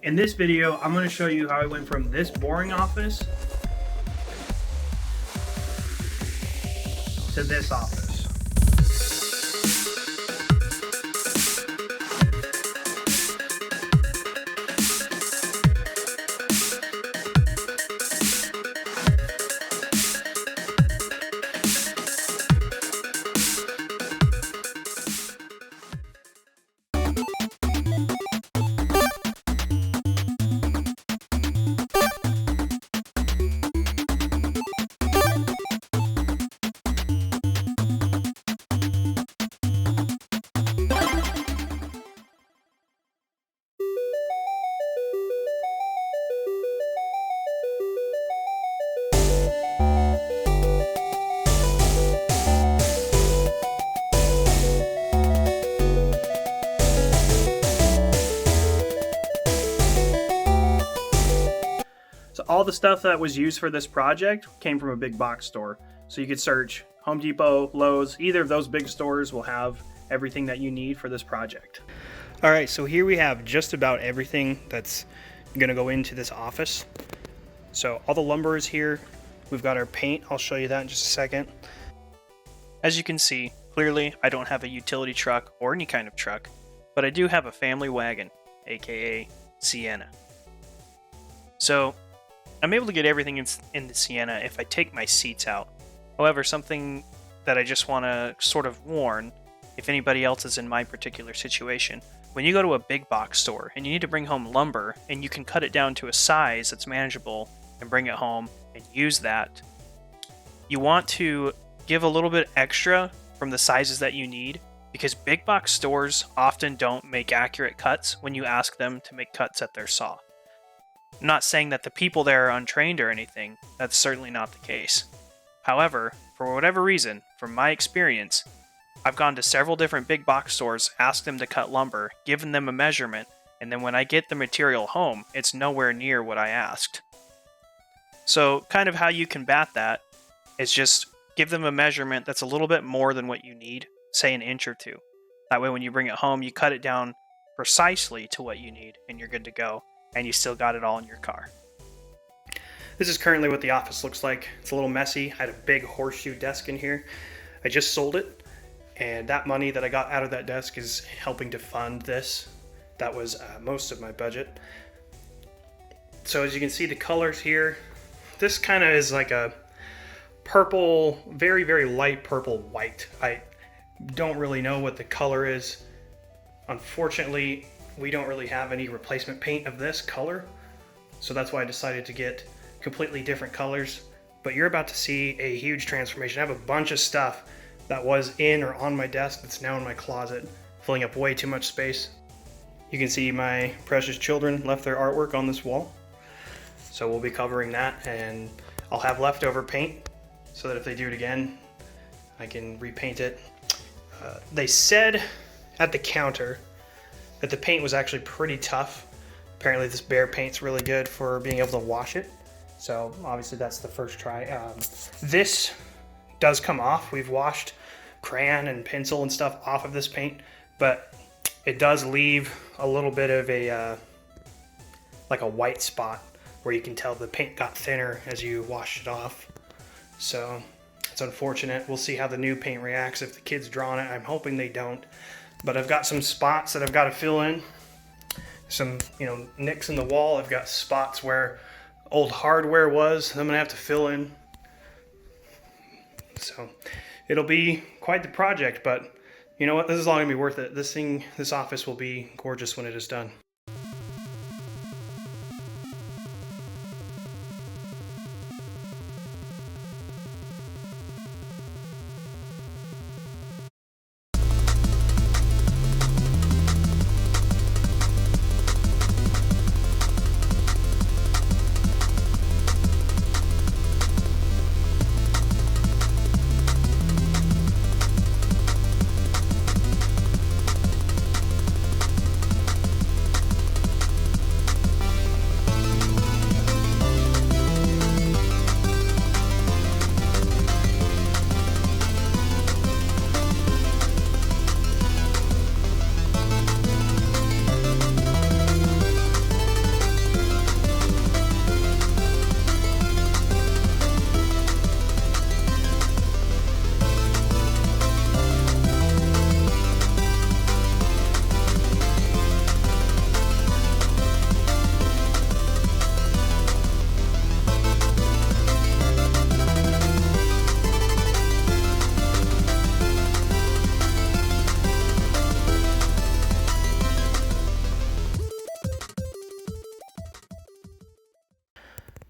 In this video, I'm going to show you how I went from this boring office to this office. So all the stuff that was used for this project came from a big box store. So you could search Home Depot, Lowe's, either of those big stores will have everything that you need for this project. All right, so here we have just about everything that's gonna go into this office. So all the lumber is here. We've got our paint. I'll show you that in just a second. As you can see, clearly I don't have a utility truck or any kind of truck, but I do have a family wagon, aka Sienna. So I'm able to get everything in the Sienna if I take my seats out. However, something that I just want to sort of warn, if anybody else is in my particular situation, when you go to a big box store and you need to bring home lumber and you can cut it down to a size that's manageable and bring it home and use that, you want to give a little bit extra from the sizes that you need, because big box stores often don't make accurate cuts when you ask them to make cuts at their saw. I'm not saying that the people there are untrained or anything, that's certainly not the case. However, for whatever reason, from my experience, I've gone to several different big box stores, asked them to cut lumber, given them a measurement, and then when I get the material home, it's nowhere near what I asked. So kind of how you combat that is just give them a measurement that's a little bit more than what you need, say an inch or two. That way when you bring it home, you cut it down precisely to what you need and you're good to go. And you still got it all in your car. This is currently what the office looks like. It's a little messy. I had a big horseshoe desk in here. I just sold it, and that money that I got out of that desk is helping to fund this. That was most of my budget. So as you can see, the colors here, this kind of is like a purple, very, very light purple white. I don't really know what the color is. Unfortunately, we don't really have any replacement paint of this color, so that's why I decided to get completely different colors. But you're about to see a huge transformation. I have a bunch of stuff that was in or on my desk that's now in my closet, filling up way too much space. You can see my precious children left their artwork on this wall, so we'll be covering that, and I'll have leftover paint so that if they do it again, I can repaint it. They said at the counter that the paint was actually pretty tough. Apparently this Behr paint's really good for being able to wash it. So obviously that's the first try. This does come off. We've washed crayon and pencil and stuff off of this paint, but it does leave a little bit of a, like a white spot where you can tell the paint got thinner as you washed it off. So it's unfortunate. We'll see how the new paint reacts if the kids draw on it. I'm hoping they don't. But I've got some spots that I've got to fill in. Some, nicks in the wall. I've got spots where old hardware was that I'm gonna have to fill in. So it'll be quite the project, but you know what? This is all gonna be worth it. This office will be gorgeous when it is done.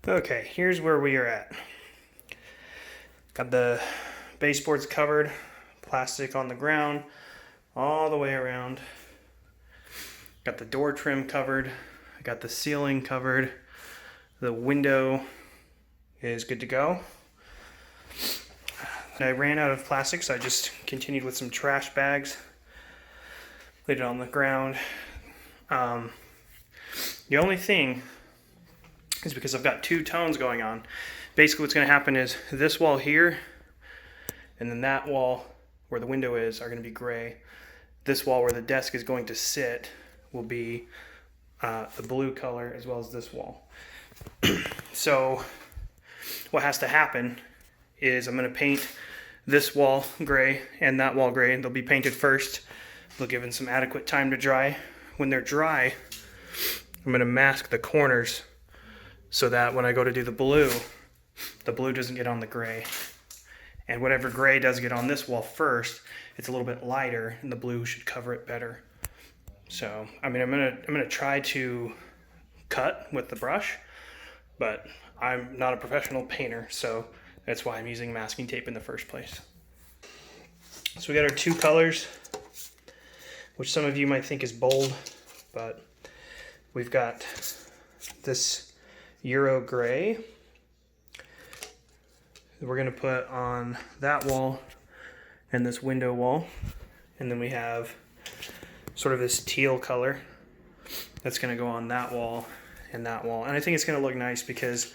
Okay, here's where we are at. Got the baseboards covered, plastic on the ground, all the way around. Got the door trim covered. I got the ceiling covered. The window is good to go. I ran out of plastic, so I just continued with some trash bags. Laid it on the ground. The only thing is because I've got two tones going on. Basically what's going to happen is this wall here and then that wall where the window is are going to be gray. This wall where the desk is going to sit will be the blue color, as well as this wall. So what has to happen is I'm going to paint this wall gray and that wall gray, and they'll be painted first. They'll give them some adequate time to dry. When they're dry, I'm going to mask the corners so that when I go to do the blue doesn't get on the gray. And whatever gray does get on this wall first, it's a little bit lighter, and the blue should cover it better. So, I mean, I'm gonna try to cut with the brush, but I'm not a professional painter, so that's why I'm using masking tape in the first place. So we got our two colors, which some of you might think is bold, but we've got this Euro gray. We're gonna put on that wall and this window wall, and then we have sort of this teal color that's going to go on that wall and that wall. And I think it's going to look nice because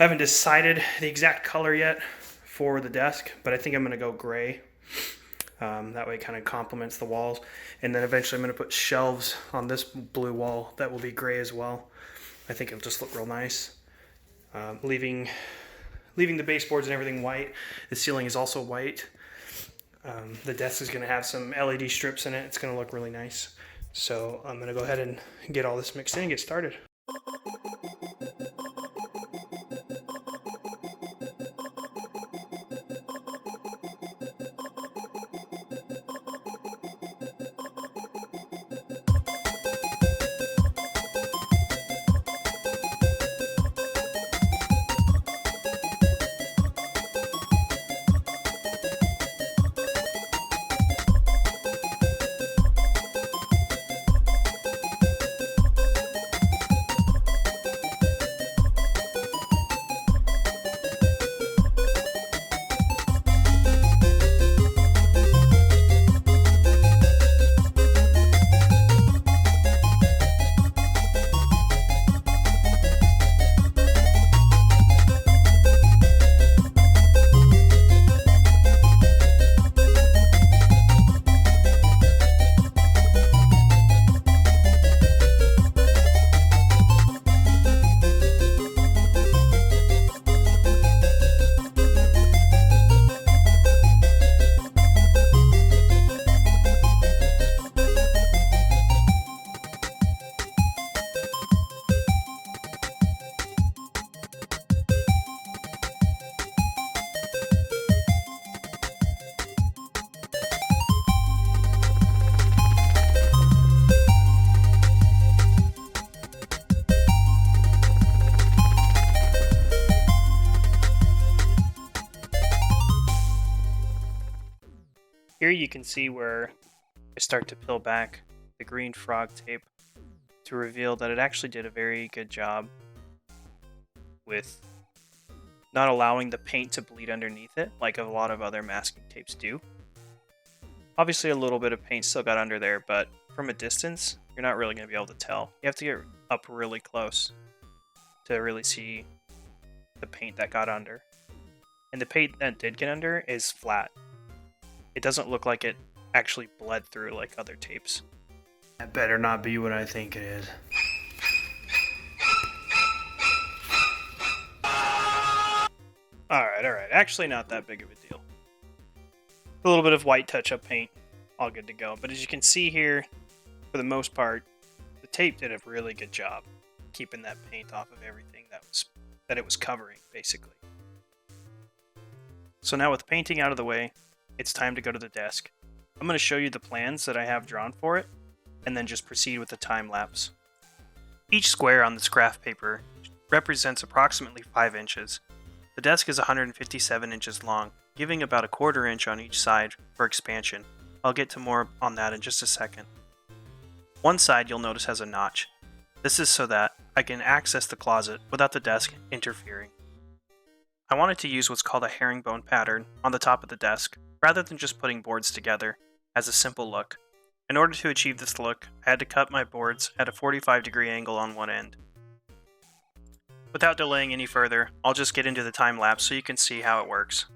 I haven't decided the exact color yet for the desk, but I think I'm going to go gray. That way it kind of complements the walls. And then eventually I'm going to put shelves on this blue wall that will be gray as well. I think it'll just look real nice. Leaving the baseboards and everything white. The ceiling is also white. The desk is going to have some LED strips in it. It's going to look really nice. So I'm going to go ahead and get all this mixed in and get started. Here you can see where I start to peel back the green frog tape to reveal that it actually did a very good job with not allowing the paint to bleed underneath it like a lot of other masking tapes do. Obviously a little bit of paint still got under there, but from a distance you're not really going to be able to tell. You have to get up really close to really see the paint that got under. And the paint that did get under is flat. It doesn't look like it actually bled through like other tapes. That better not be what I think it is. Alright. Actually not that big of a deal. A little bit of white touch-up paint, all good to go. But as you can see here, for the most part, the tape did a really good job keeping that paint off of everything that it was covering, basically. So now with the painting out of the way, it's time to go to the desk. I'm going to show you the plans that I have drawn for it, and then just proceed with the time lapse. Each square on this graph paper represents approximately 5 inches. The desk is 157 inches long, giving about a quarter inch on each side for expansion. I'll get to more on that in just a second. One side you'll notice has a notch. This is so that I can access the closet without the desk interfering. I wanted to use what's called a herringbone pattern on the top of the desk, rather than just putting boards together, as a simple look. In order to achieve this look, I had to cut my boards at a 45-degree angle on one end. Without delaying any further, I'll just get into the time lapse so you can see how it works.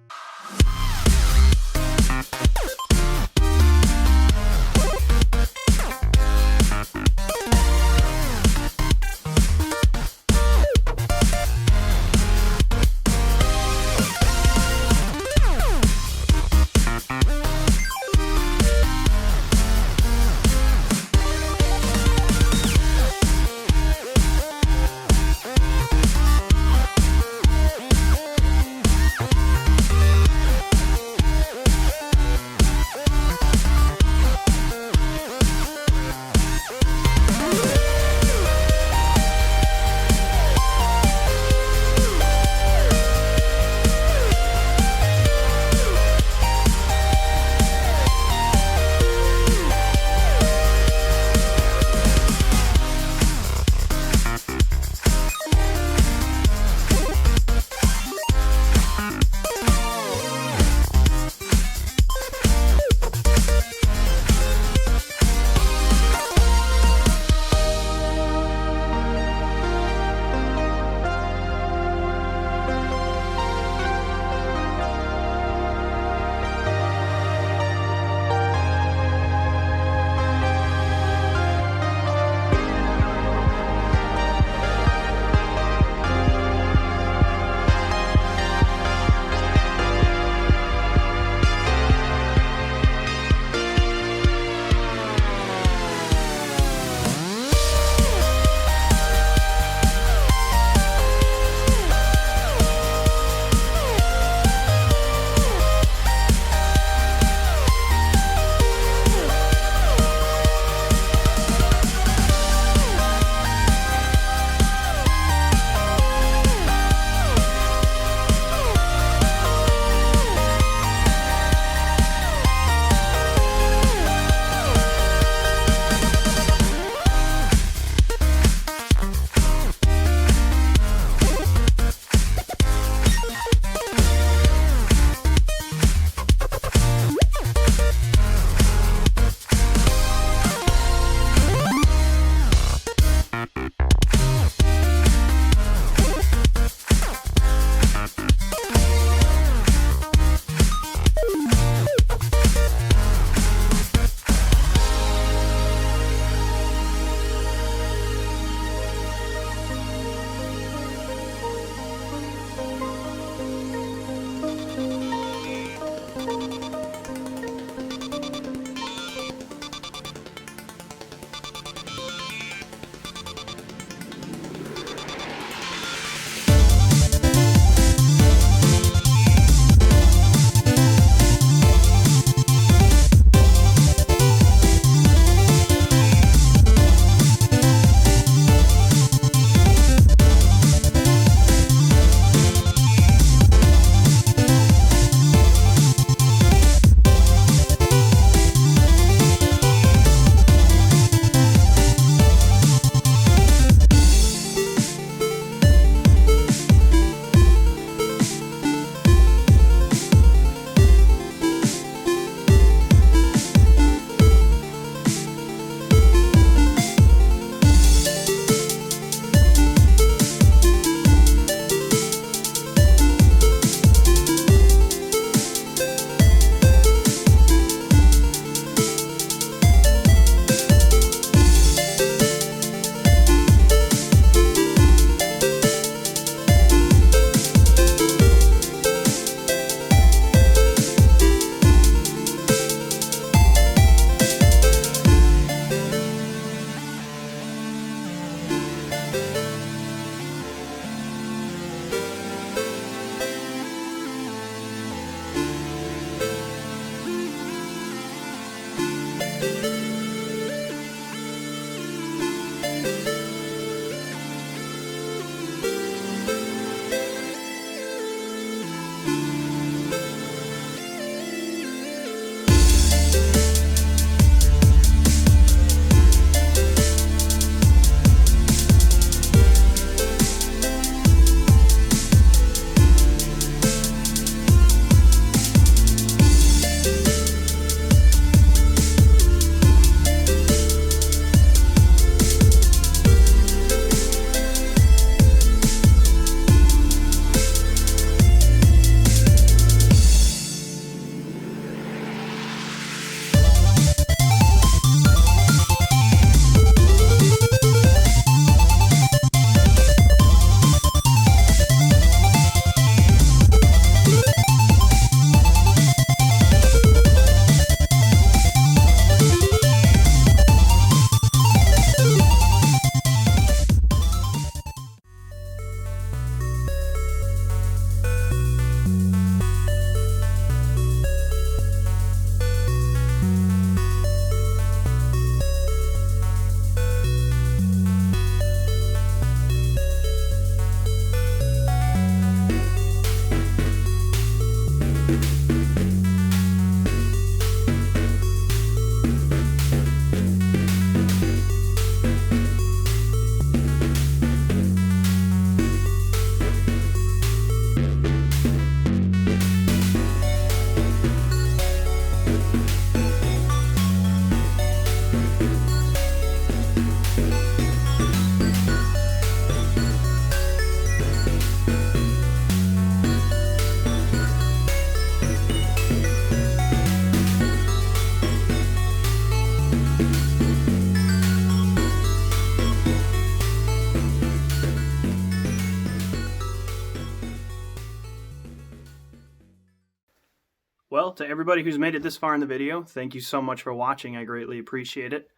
Well, to everybody who's made it this far in the video, thank you so much for watching. I greatly appreciate it.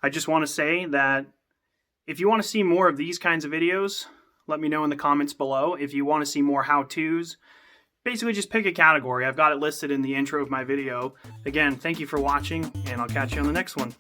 I just want to say that if you want to see more of these kinds of videos, let me know in the comments below. If you want to see more how-tos, basically just pick a category. I've got it listed in the intro of my video. Again, thank you for watching, and I'll catch you on the next one.